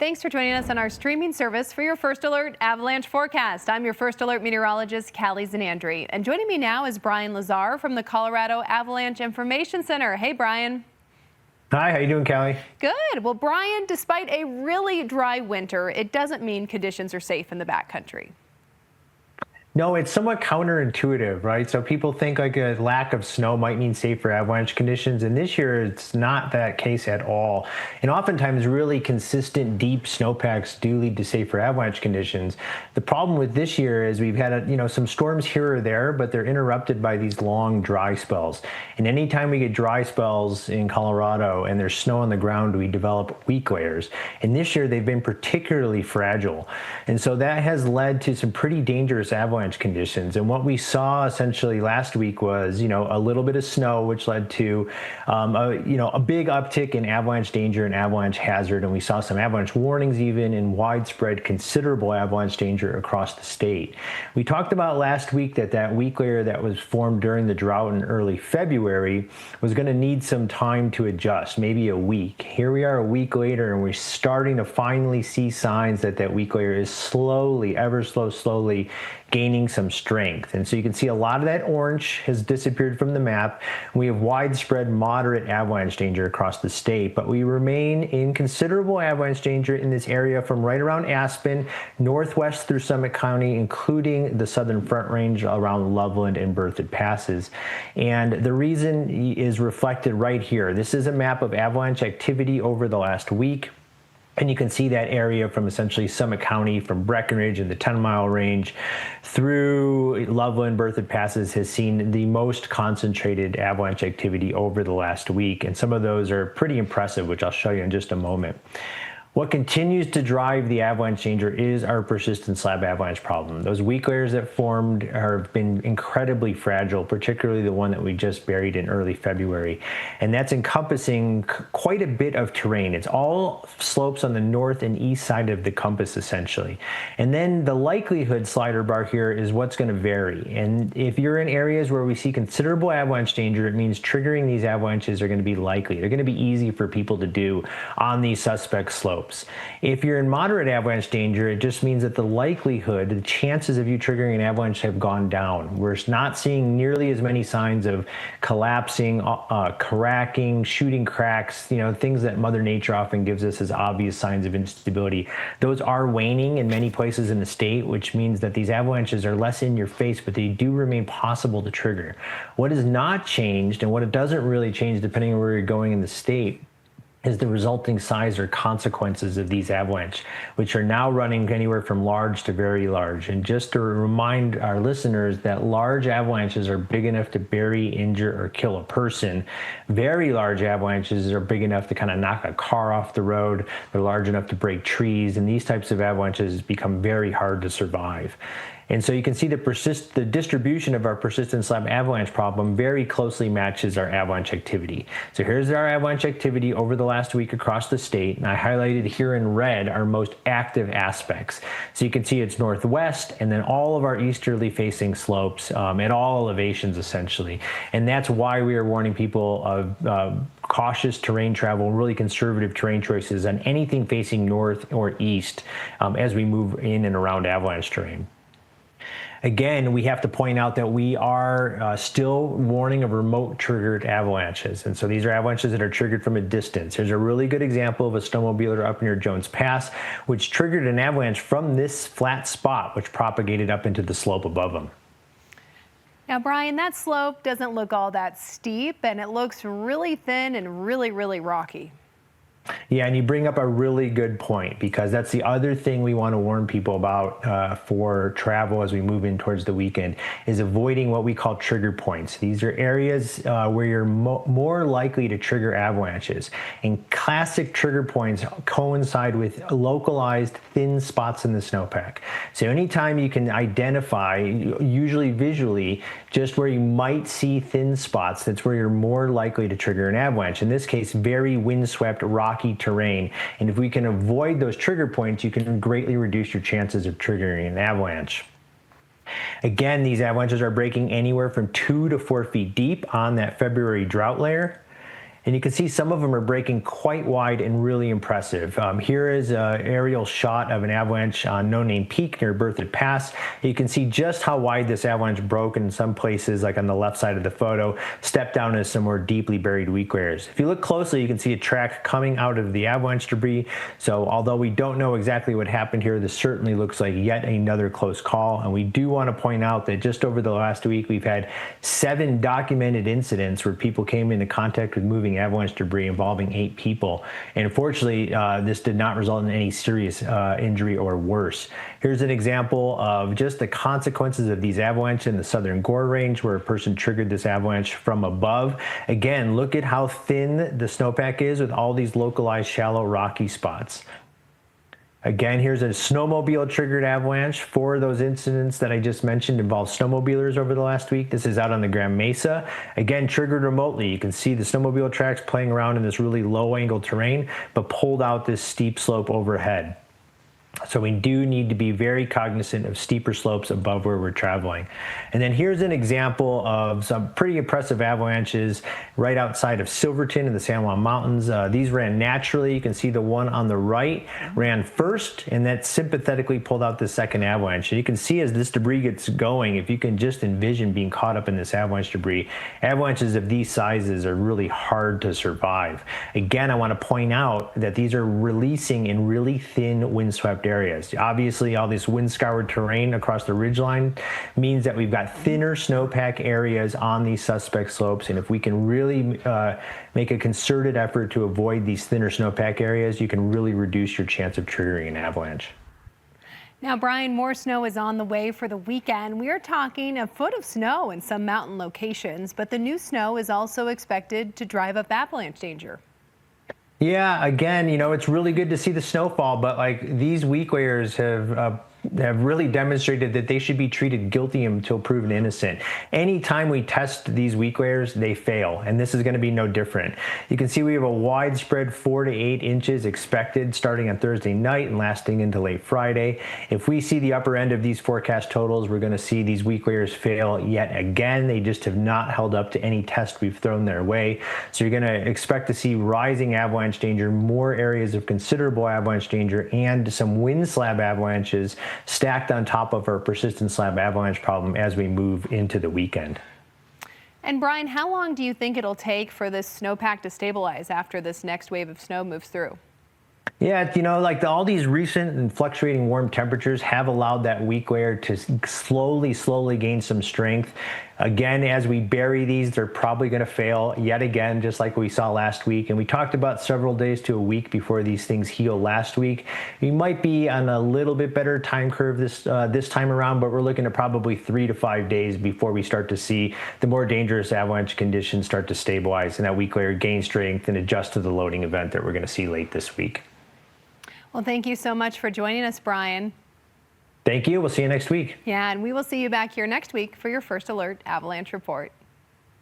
Thanks for joining us on our streaming service for your First Alert Avalanche Forecast. I'm your First Alert meteorologist, Callie Zanandri. And joining me now is Brian Lazar from the Colorado Avalanche Information Center. Hey, Brian. Hi, how you doing, Callie? Good. Well, Brian, despite a really dry winter, it doesn't mean conditions are safe in the backcountry. No, it's somewhat counterintuitive, right? So people think like a lack of snow might mean safer avalanche conditions, and this year it's not that case at all. And oftentimes really consistent deep snowpacks do lead to safer avalanche conditions. The problem with this year is we've had some storms here or there, but they're interrupted by these long dry spells. And anytime we get dry spells in Colorado and there's snow on the ground, we develop weak layers. And this year they've been particularly fragile. And so that has led to some pretty dangerous avalanche conditions. And what we saw essentially last week was, a little bit of snow, which led to, a big uptick in avalanche danger and avalanche hazard. And we saw some avalanche warnings even and widespread considerable avalanche danger across the state. We talked about last week that weak layer that was formed during the drought in early February was going to need some time to adjust, maybe a week. Here we are a week later, and we're starting to finally see signs that weak layer is slowly, ever so slowly gaining some strength. And so you can see a lot of that orange has disappeared from the map. We have widespread moderate avalanche danger across the state, but we remain in considerable avalanche danger in this area from right around Aspen, northwest through Summit County, including the southern front range around Loveland and Berthoud passes. And the reason is reflected right here. This is a map of avalanche activity over the last week. And you can see that area from essentially Summit County, from Breckenridge and the 10-mile range through Loveland, Berthoud passes has seen the most concentrated avalanche activity over the last week. And some of those are pretty impressive, which I'll show you in just a moment. What continues to drive the avalanche danger is our persistent slab avalanche problem. Those weak layers that formed have been incredibly fragile, particularly the one that we just buried in early February. And that's encompassing quite a bit of terrain. It's all slopes on the north and east side of the compass, essentially. And then the likelihood slider bar here is what's going to vary. And if you're in areas where we see considerable avalanche danger, it means triggering these avalanches are going to be likely. They're going to be easy for people to do on these suspect slopes. If you're in moderate avalanche danger, it just means that the likelihood, the chances of you triggering an avalanche have gone down. We're not seeing nearly as many signs of collapsing, cracking, shooting cracks, things that Mother Nature often gives us as obvious signs of instability. Those are waning in many places in the state, which means that these avalanches are less in your face, but they do remain possible to trigger. What has not changed, and what it doesn't really change depending on where you're going in the state, is the resulting size or consequences of these avalanche, which are now running anywhere from large to very large. And just to remind our listeners that large avalanches are big enough to bury, injure, or kill a person. Very large avalanches are big enough to kind of knock a car off the road. They're large enough to break trees, and these types of avalanches become very hard to survive. And so you can see the distribution of our persistent slab avalanche problem very closely matches our avalanche activity. So here's our avalanche activity over the last week across the state, and I highlighted here in red our most active aspects. So you can see it's northwest, and then all of our easterly facing slopes at all elevations essentially. And that's why we are warning people of cautious terrain travel, really conservative terrain choices on anything facing north or east as we move in and around avalanche terrain. Again, we have to point out that we are still warning of remote triggered avalanches. And so these are avalanches that are triggered from a distance. Here's a really good example of a snowmobiler up near Jones Pass, which triggered an avalanche from this flat spot, which propagated up into the slope above them. Now, Brian, that slope doesn't look all that steep, and it looks really thin and really, really rocky. Yeah, and you bring up a really good point, because that's the other thing we want to warn people about for travel as we move in towards the weekend, is avoiding what we call trigger points. These are areas where you're more likely to trigger avalanches. And classic trigger points coincide with localized thin spots in the snowpack. So anytime you can identify, usually visually, just where you might see thin spots, that's where you're more likely to trigger an avalanche. In this case, very windswept, rocky terrain. And if we can avoid those trigger points, you can greatly reduce your chances of triggering an avalanche. Again, these avalanches are breaking anywhere from 2 to 4 feet deep on that February drought layer. And you can see some of them are breaking quite wide and really impressive. Here is an aerial shot of an avalanche on No Name Peak near Berthoud Pass. You can see just how wide this avalanche broke in some places, like on the left side of the photo, stepped down into some more deeply buried weak layers. If you look closely, you can see a track coming out of the avalanche debris. So although we don't know exactly what happened here, this certainly looks like yet another close call. And we do want to point out that just over the last week, we've had 7 documented incidents where people came into contact with moving avalanche debris involving 8 people. And unfortunately, this did not result in any serious injury or worse. Here's an example of just the consequences of these avalanches in the southern Gore Range, where a person triggered this avalanche from above. Again, look at how thin the snowpack is with all these localized shallow rocky spots. Again, here's a snowmobile triggered avalanche. 4 of those incidents that I just mentioned involved snowmobilers over the last week. This is out on the Grand Mesa. Again, triggered remotely. You can see the snowmobile tracks playing around in this really low angle terrain, but pulled out this steep slope overhead. So we do need to be very cognizant of steeper slopes above where we're traveling. And then here's an example of some pretty impressive avalanches right outside of Silverton in the San Juan Mountains. These ran naturally. You can see the one on the right ran first, and that sympathetically pulled out the second avalanche. And you can see as this debris gets going, if you can just envision being caught up in this avalanche debris, avalanches of these sizes are really hard to survive. Again, I want to point out that these are releasing in really thin windswept areas. Obviously, all this wind-scoured terrain across the ridgeline means that we've got thinner snowpack areas on these suspect slopes, and if we can really make a concerted effort to avoid these thinner snowpack areas, you can really reduce your chance of triggering an avalanche. Now, Brian, more snow is on the way for the weekend. We are talking a foot of snow in some mountain locations, but the new snow is also expected to drive up avalanche danger. Yeah, again, you know, it's really good to see the snowfall, but like these weak layers have really demonstrated that they should be treated guilty until proven innocent. Anytime we test these weak layers, they fail, and this is going to be no different. You can see we have a widespread 4 to 8 inches expected starting on Thursday night and lasting into late Friday. If we see the upper end of these forecast totals, we're going to see these weak layers fail yet again. They just have not held up to any test we've thrown their way. So you're going to expect to see rising avalanche danger, more areas of considerable avalanche danger, and some wind slab avalanches stacked on top of our persistent slab avalanche problem as we move into the weekend. And Brian, how long do you think it'll take for this snowpack to stabilize after this next wave of snow moves through? Yeah, you know, like all these recent and fluctuating warm temperatures have allowed that weak layer to slowly gain some strength. Again, as we bury these, they're probably going to fail yet again, just like we saw last week. And we talked about several days to a week before these things heal last week. We might be on a little bit better time curve this time around, but we're looking at probably 3 to 5 days before we start to see the more dangerous avalanche conditions start to stabilize and that weak layer gain strength and adjust to the loading event that we're going to see late this week. Well, thank you so much for joining us, Brian. Thank you. We'll see you next week. Yeah, and we will see you back here next week for your First Alert Avalanche Report.